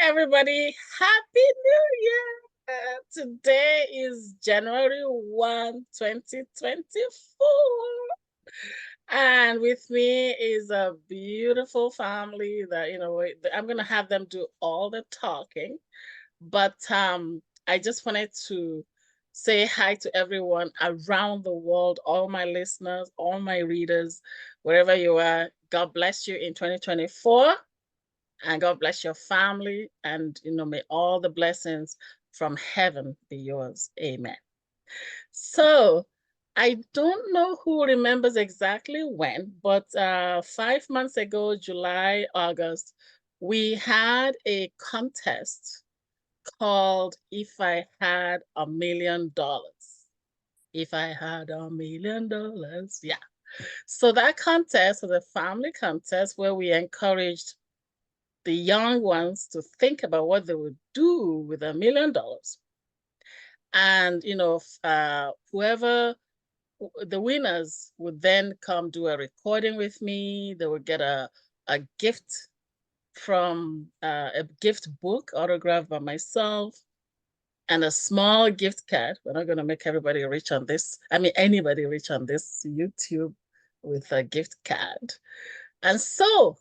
everybody. Happy New Year. Today is January 1, 2024. And with me is a beautiful family that, I'm going to have them do all the talking. But I just wanted to say hi to everyone around the world, all my listeners, all my readers, wherever you are. God bless you in 2024. And God bless your family. And, may all the blessings from heaven be yours. Amen. So I don't know who remembers exactly when, but 5 months ago, July, August, we had a contest called If I Had $1 Million. If I had $1 million. Yeah. So that contest was a family contest where we encouraged the young ones to think about what they would do with $1 million. And, whoever the winners would then come do a recording with me. They would get a gift from a gift book autographed by myself and a small gift card. We're not going to make everybody rich on this. I mean, anybody rich on this YouTube with a gift card. And so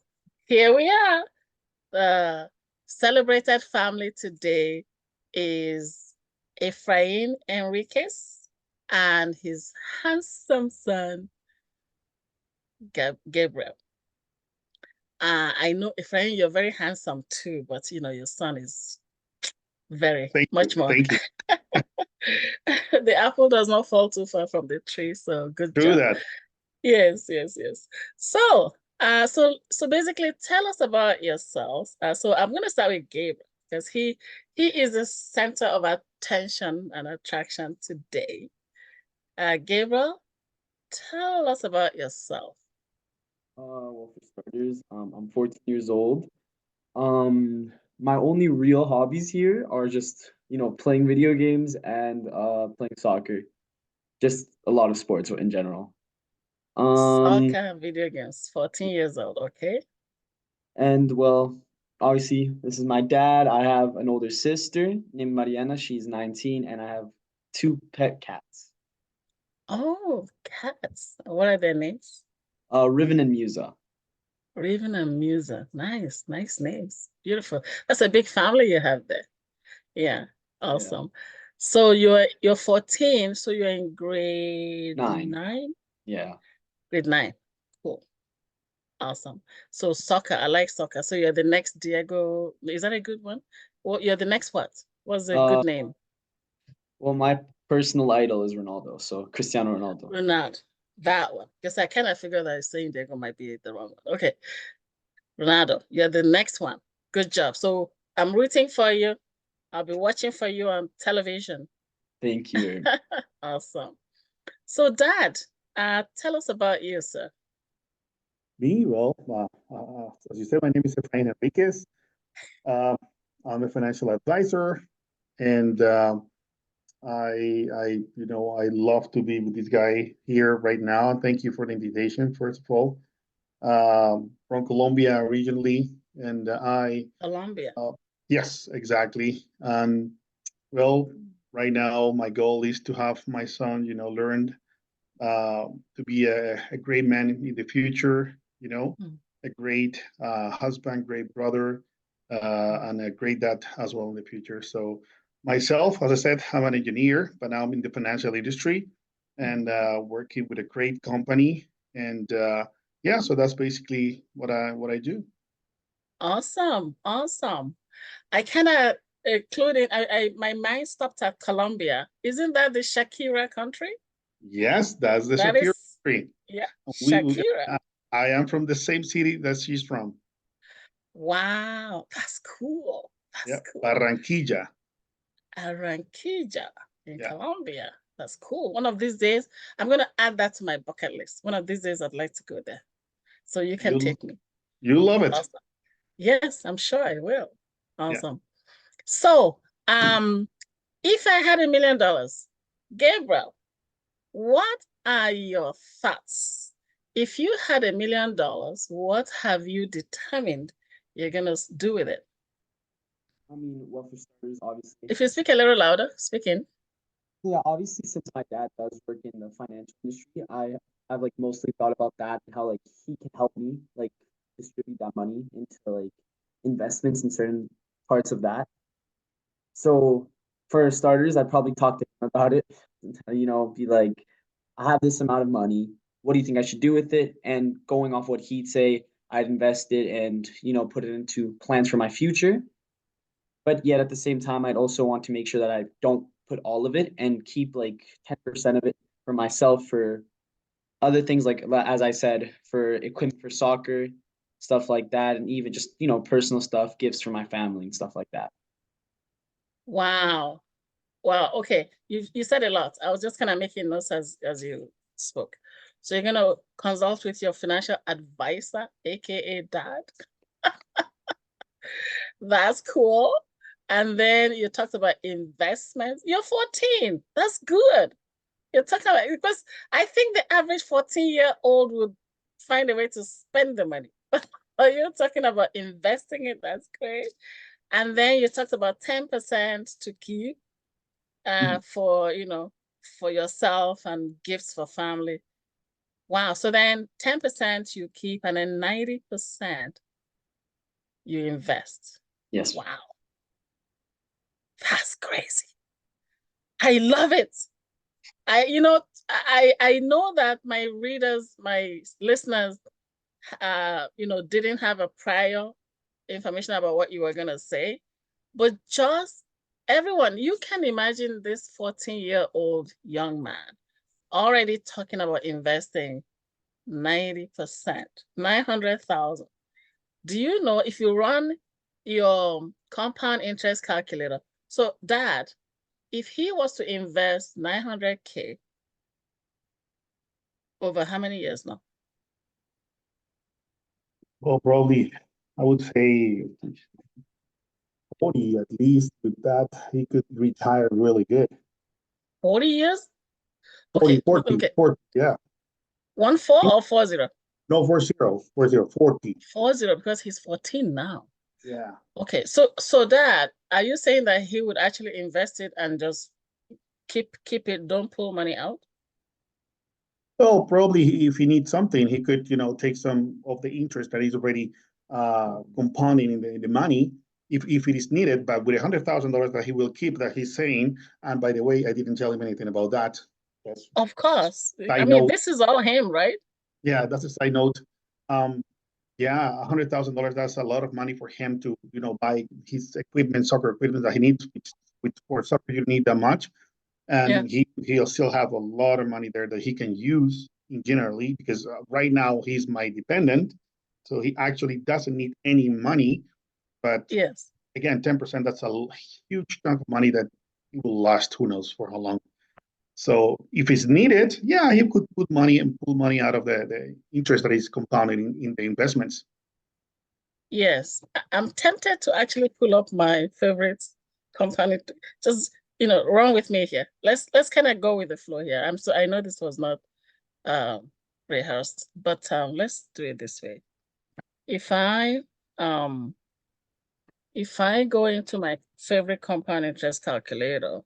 here we are. The celebrated family today is Efrain Henriquez and his handsome son, Gabriel. I know, Efrain, you're very handsome too, but your son is very much more. Thank you. The apple does not fall too far from the tree, so good True job. that. Yes. So basically, tell us about yourselves. So I'm going to start with Gabriel because he is the center of attention and attraction today. Gabriel, tell us about yourself. Well, for starters, I'm 14 years old. My only real hobbies here are just, playing video games and playing soccer. Just a lot of sports in general. Soccer Um, and video games, 14 years old, okay? and well, obviously, this is my dad. I have an older sister named Mariana. She's 19, and I have two pet cats, Oh, cats. What are their names? Riven and Musa. Raven and Musa. Nice names. Beautiful. That's a big family you have there. Yeah, Yeah, awesome. So you're 14, so you're in grade 9. nine? Yeah. Grade nine. Cool. Awesome. So soccer, I like soccer. So you're the next Diego. Is that a good one? Well, you're the next what? What's a good Uh, name? well, my personal idol is Ronaldo, so Cristiano Ronaldo. Ronaldo. That one. Because I kind of figured that saying Diego might be the wrong one. Okay. Ronaldo, you're the next one. Good job. So I'm rooting for you. I'll be watching for you on television. Thank you. Awesome. So, Dad, tell us about you, sir. Me, well, as you said, my name is Efrain Enriquez. Uh, I'm a financial advisor, and I love to be with this guy here right now. Thank you for the invitation, first of all. From Colombia originally, and Colombia. uh, yes, exactly. Well, right now my goal is to have my son, learn to be a great man in the future, Mm. a great husband, great brother, and a great dad as well in the future. So myself, as I said, I'm an engineer, but now I'm in the financial industry and working with a great company. And yeah, so that's basically what I do. Awesome. I kind of included, my mind stopped at Colombia. Isn't that the Shakira country? Yes, that's the That Shakira is, story. yeah, We Shakira. I am from the same city that she's from. Wow, that's cool. Yeah, That's cool. Barranquilla. Barranquilla in Yeah, Colombia. That's cool. One of these days, I'm going to add that to my bucket list. One of these days, I'd like to go there. So you can you take me. you love it. Awesome. Yes, I'm sure I will. Yeah. Awesome. So, um, if I had $1 million, Gabriel, what are your thoughts? If you had $1 million, what have you determined you're gonna do with it? I mean, well, for starters, obviously. If you speak a little louder, speak in. Yeah, obviously, since my dad does work in the financial industry, I've like mostly thought about that and how like he can help me like distribute that money into like investments in certain parts of that. So for starters, I'd probably talk to him about it, be like, I have this amount of money. What do you think I should do with it? And going off what he'd say, I'd invest it and, put it into plans for my future. But yet at the same time, I'd also want to make sure that I don't put all of it and keep like 10% of it for myself for other things like, as I said, for equipment for soccer, stuff like that, and even just, personal stuff, gifts for my family and stuff like that. Wow. Wow. Okay. You said a lot. I was just kind of making notes as you spoke. So you're gonna consult with your financial advisor, aka dad. That's cool. And then you talked about investments. You're 14. That's good. You're talking about, because I think the average 14-year-old would find a way to spend the money. But you're talking about investing it. That's great. And then you talked about 10% to keep for, for yourself and gifts for family. Wow. So then 10% you keep and then 90% you invest. Yes. Wow. That's crazy. I love it. I know that my readers, my listeners, didn't have a prior information about what you were gonna say, but just everyone, you can imagine this 14-year-old young man already talking about investing 90%, 900,000. Do you know if you run your compound interest calculator? So, Dad, if he was to invest 900K over how many years now? Well, probably, I would say 40 at least. With that, he could retire really good. 40 years? 40, Okay, 40, okay. 40, yeah. 14 or 40? No, 40, 40, 40. 40 because he's 14 now. Yeah. Okay, so Dad, are you saying that he would actually invest it and just keep it, don't pull money out? Well, probably if he needs something, he could, take some of the interest that he's already compounding in the money if it is needed, but with $100,000 that he will keep that he's saying. And by the way, I didn't tell him anything about that. That's Of course. I side mean, note. this is all him, right? Yeah, that's a side note. Yeah, $100,000, that's a lot of money for him to, buy his equipment, soccer equipment that he needs, which for soccer you need that much. Yeah. And he'll still have a lot of money there that he can use in generally, because right now he's my dependent, so he actually doesn't need any money. But Yes. again, 10%, that's a huge chunk of money that he will last who knows for how long. So if it's needed, yeah, he could put money and pull money out of the interest that is compounding in the investments. Yes. I'm tempted to actually pull up my favorite company. Just, run with me here. Let's kind of go with the flow here. I know this was not rehearsed, but let's do it this way. If I go into my favorite compound interest calculator,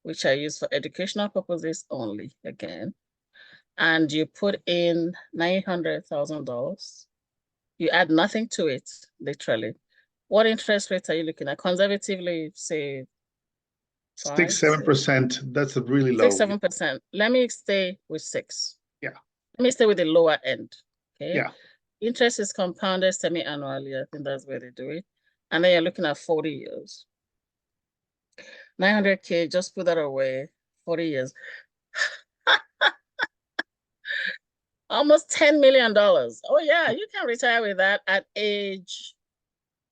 which I use for educational purposes only, again, and you put in $900,000, you add nothing to it, literally. What interest rate are you looking at? Conservatively, say 5, 6-7%. That's a really low. 6-7%. Let me stay with 6. Yeah. Let me stay with the lower end. Okay. Yeah. Interest is compounded semi-annually. I think that's where they do it. And then you're looking at 40 years. 900K, just put that away. 40 years. Almost $10 million. Oh, yeah, you can retire with that at age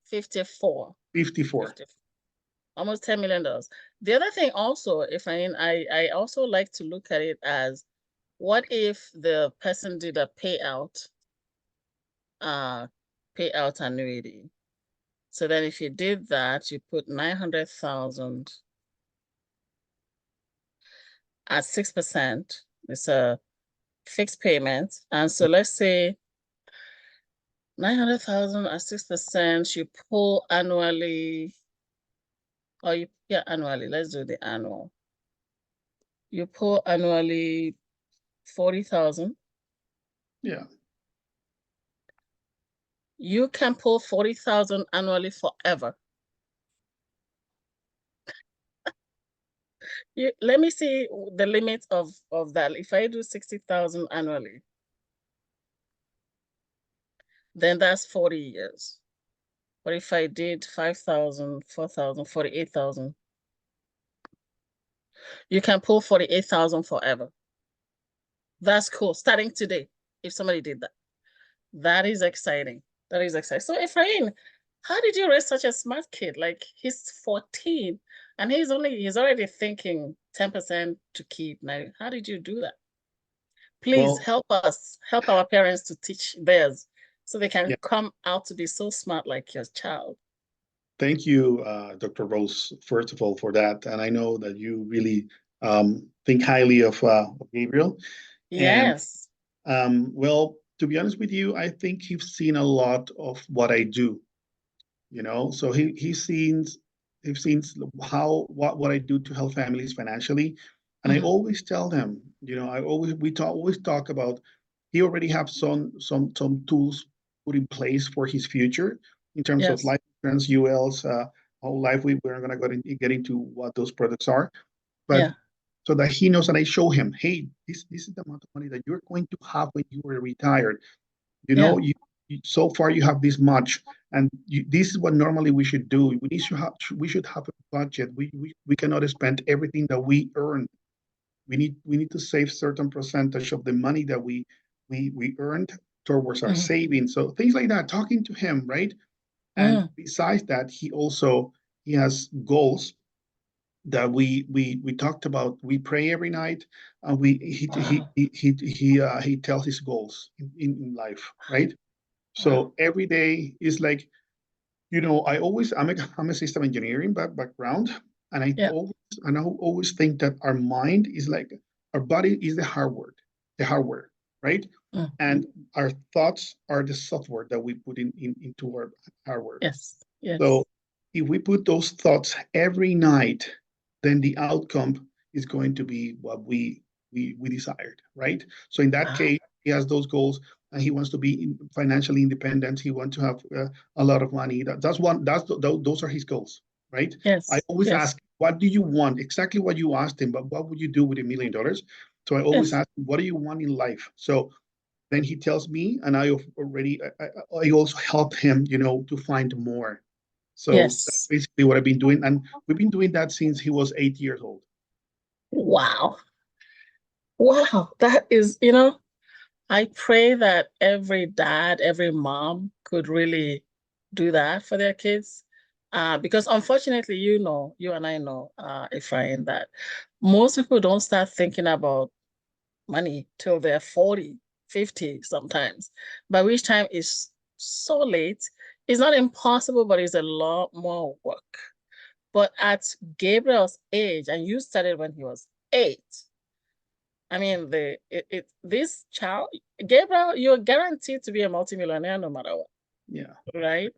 54. 54. Almost $10 million. The other thing also, I also like to look at it as, what if the person did a payout annuity? So then if you did that, you put 900,000 at 6%. It's a fixed payment. And so let's say 900,000 at 6%, you pull annually Or yeah, annually. Let's do the annual. You pull annually 40,000. Yeah. You can pull 40,000 annually forever. Let me see the limit of that. If I do 60,000 annually, then that's 40 years. But if I did 5,000, 4,000, 48,000, you can pull 48,000 forever. That's cool. Starting today, if somebody did that. That is exciting. That is exciting. So Efrain, how did you raise such a smart kid? Like he's 14 and he's already thinking 10% to keep. Now, how did you do that? Please Well, help us, help our parents to teach theirs so they can yeah, come out to be so smart like your child. thank you, Dr. Rose, first of all, for that. And I know that you really think highly of Gabriel. And Yes. well, to be honest with you, I think he's seen a lot of what I do, you know. So he's seen how what I do to help families financially. And I Mhm. always tell them, you know, always talk about he already have some tools put in place for his future in terms of Yes. life insurance, ULs, whole life. We're gonna get into what those products are, but Yeah. so that he knows and I show him, hey, this is the amount of money that you're going to have when you are retired. You Yeah. know, so far you have this much, and this is what normally we should do. We should have a budget. We cannot spend everything that we earn. We need to save certain percentage of the money that we earned towards our Mhm. savings. So things like that. Talking to him, right? And Mm. besides that, he has goals that we talked about. We pray every night, and Wow. he tells his goals in life, right? Wow. So every day is like, you know, I'm a system engineering background, and Yeah. I always think that our mind is like our body is the hardware, right? Mm. And our thoughts are the software that we put into our hardware. Yes. Yes. So if we put those thoughts every night, then the outcome is going to be what we desired, right? So in that Wow. case, he has those goals, and he wants to be financially independent. He wants to have a lot of money. That's one. Those are his goals, right? I Yes. always Yes. ask, what do you want? Exactly what you asked him, but what would you do with $1 million? So I always Yes. ask, what do you want in life? So then he tells me, and I also help him, you know, to find more. So that's Yes. basically what I've been doing, and we've been doing that since he was 8 years old. Wow. Wow. That is, I pray that every dad, every mom could really do that for their kids. Because unfortunately, you and I know, Efrain, that most people don't start thinking about money till they're 40, 50 sometimes, by which time is so late. It's not impossible, but it's a lot more work. But at Gabriel's age, and you started when he was 8, I mean, this child, Gabriel, you're guaranteed to be a multimillionaire no matter what, Yeah. right?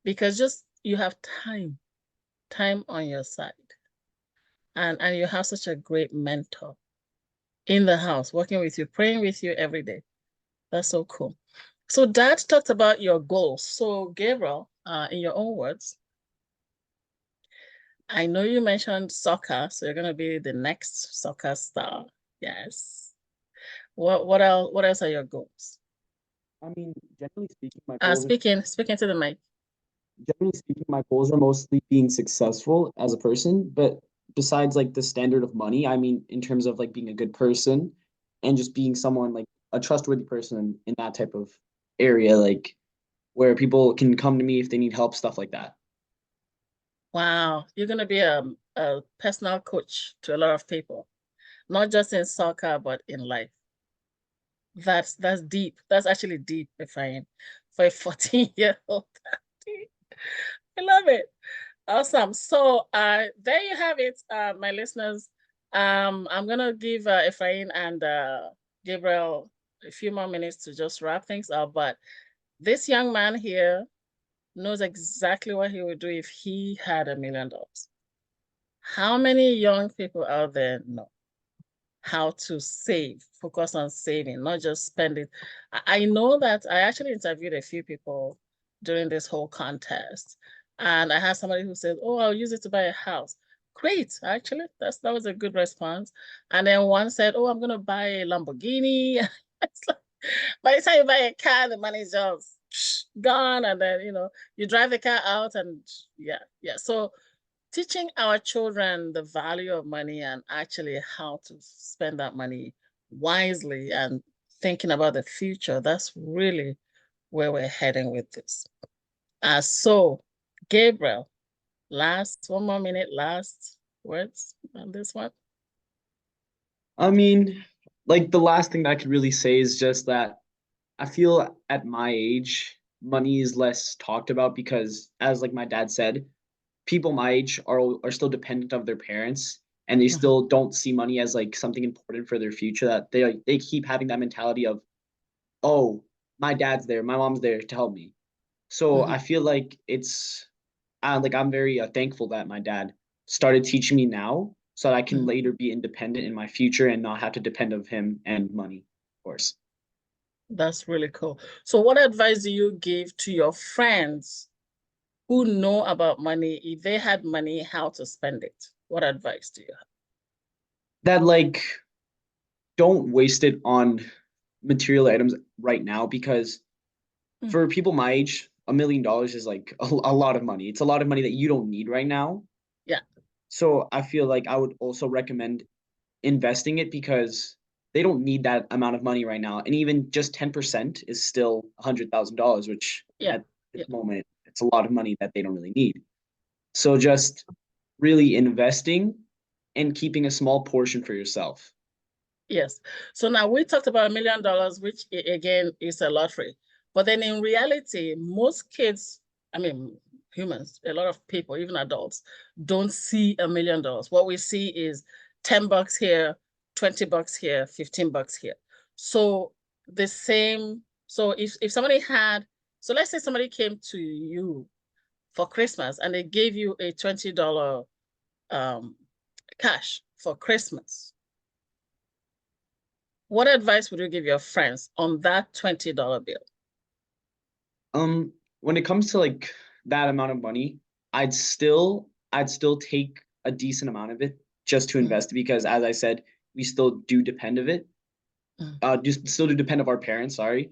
Because just you have time on your side, and you have such a great mentor in the house, working with you, praying with you every day. That's so cool. So Dad talked about your goals. So Gabriel, in your own words, I know you mentioned soccer, so you're gonna be the next soccer star. Yes. What else are your goals? I mean, generally speaking, my goals are Speaking to the mic. generally speaking, my goals are mostly being successful as a person, but besides like the standard of money, I mean, in terms of like being a good person and just being someone like a trustworthy person in that type of area, like where people can come to me if they need help, stuff like that. Wow, you're gonna be a personal coach to a lot of people, not just in soccer, but in life. That's deep. That's actually deep, Efrain, for a 14-year-old. I love it. Awesome. So there you have it, my listeners. I'm gonna give Efrain and Gabriel a few more minutes to just wrap things up, but this young man here knows exactly what he would do if he had $1 million. How many young people out there know how to save, focus on saving, not just spend it? I know that I actually interviewed a few people during this whole contest, and I had somebody who said, "Oh, I'll use it to buy a house." Great, actually, that was a good response. And then one said, "Oh, I'm gonna buy a Lamborghini." It's like, by the time you buy a car, the money's just gone, and then you drive the car out, and yeah. So teaching our children the value of money and actually how to spend that money wisely and thinking about the future, that's really where we're heading with this. So, Gabriel, last 1 more minute, last words on this one. I mean, like the last thing that I could really say is just that I feel at my age, money is less talked about because, as like my dad said, people my age are still dependent of their parents, and they Mhm, still don't see money as like something important for their future. That they keep having that mentality of, oh, my dad's there, my mom's there to help me. So mhm, I feel like I'm very thankful that my dad started teaching me now so that I can mhm. later be independent in my future and not have to depend of him and money, of course. That's really cool. So, what advice do you give to your friends who know about money? If they had money, how to spend it? What advice do you That like don't waste it on material items right now because have? for people my age, $1 million is like a lot of money. It's a lot of money that you don't need right now. Yeah. So I feel like I would also recommend investing it because they don't need that amount of money right now. And even just 10% is still $100,000, which Yeah. at this Yeah. moment, it's a lot of money that they don't really need. So just really investing and keeping a small portion for yourself. Yes. So now we talked about $1 million, which again is a lottery. But then in reality, most kids, I mean, humans, a lot of people, even adults, don't see $1 million. What we see is $10 here, $20 here, $15 here. So the same, so if somebody had, so let's say somebody came to you for Christmas and they gave you a $20 um, cash for Christmas. What advice would you give your friends on that $20 bill? When it comes to like that amount of money, I'd still take a decent amount of it just to Mm, invest because as I said, we still do depend of it. mm, Just still do depend of our parents, sorry.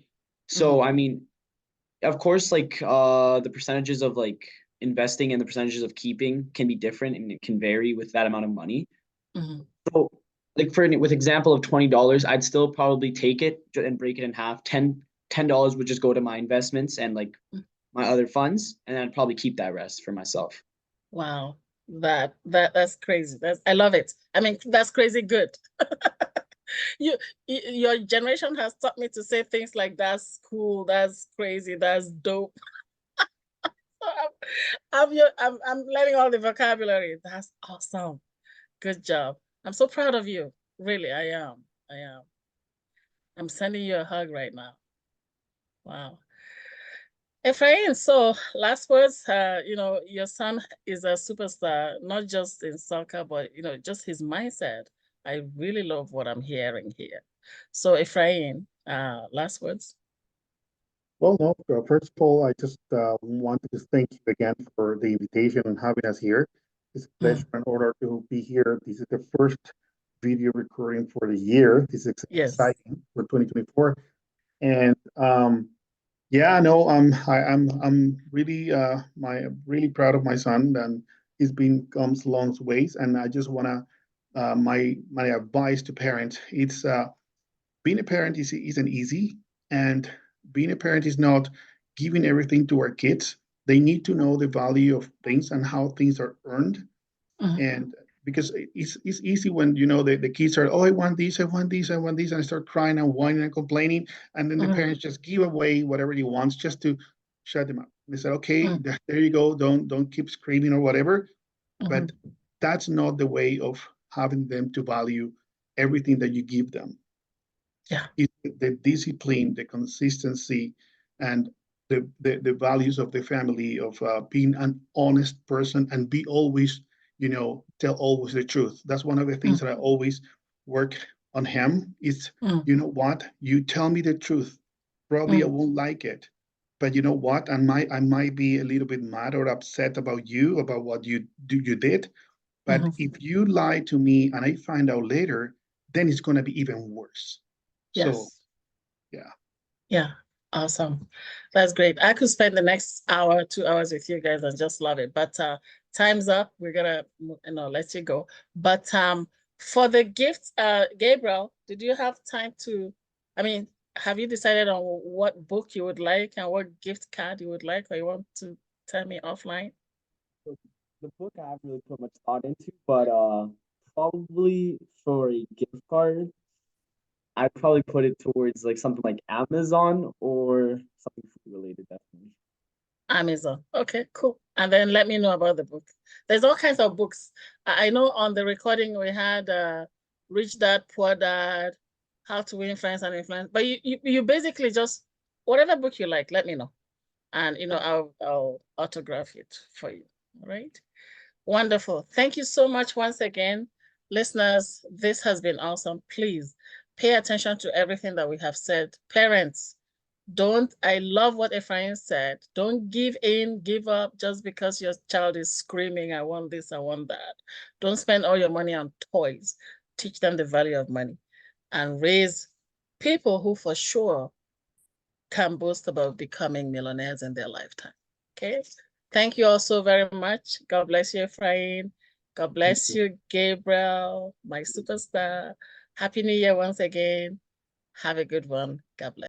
So mm, I mean, of course, like the percentages of like investing and the percentages of keeping can be different and it can vary with that amount of money. mm, So like with example of $20, I'd still probably take it and break it in half. $10 would just go to my investments and like mm. my other funds, and I'd probably keep that rest for myself. Wow, that's crazy. I love it. I mean, that's crazy good. You, your generation has taught me to say things like that's cool, that's crazy, that's dope. So I'm learning all the vocabulary. That's awesome. Good job. I'm so proud of you. Really, I am. I am. I'm sending you a hug right now. Wow. Efrain, so last words, your son is a superstar, not just in soccer, but just his mindset. I really love what I'm hearing here. So Efrain, last words. Well, no, first of all, I just wanted to thank you again for the invitation and having us here. It's a pleasure Mm, and honor to be here. This is the first video recording for the year. This is yes. exciting for 2024. And yeah, no, I'm really really proud of my son, and he's been comes a long ways. And I just wanna my advice to parents, it's being a parent isn't easy, and being a parent is not giving everything to our kids. They need to know the value of things and how things are earned. Mm, And because it's easy when the kids are, oh, I want this, I want this, I want this, and I start crying and whining and complaining, and then the mm, parents just give away whatever he wants just to shut them up. They said, okay, mm, there you go, don't keep screaming or whatever. But mm. that's not the way of having them to value everything that you give them. Yeah. It's the discipline, the consistency, and the values of the family of being an honest person and be always tell always the truth. That's one of the things that I always work on him is, you know what, you tell me the truth. Probably I won't like it, but you know what? I might be a little bit mad or upset about what you did. But if you lie to me and I find out later, then it's going to be even worse. Yes. So, yeah. Yeah. Awesome. That's great. I could spend the next hour, 2 hours with you guys and just love it. But time's up. We're gonna, let you go. But for the gifts, Gabriel, did you have time to, have you decided on what book you would like and what gift card you would like, or you want to tell me offline? So the book I haven't really put much thought into, but probably for a gift card, I'd probably put it towards like something like Amazon or something food related, definitely. Amazon. Okay, cool. And then let me know about the book. There's all kinds of books. I know on the recording we had Rich Dad, Poor Dad, How to Win Friends and Influence. But you basically just whatever book you like, let me know. And I'll autograph it for you. All right. Wonderful. Thank you so much once again. Listeners, this has been awesome. Please pay attention to everything that we have said. Parents, I love what Efrain said. Don't give in, give up just because your child is screaming, I want this, I want that. Don't spend all your money on toys. Teach them the value of money and raise people who for sure can boast about becoming millionaires in their lifetime. Okay. Thank you all so very much. God bless you, Efrain. God bless you, Gabriel, my superstar. Happy New Year once again. Have a good one. God bless.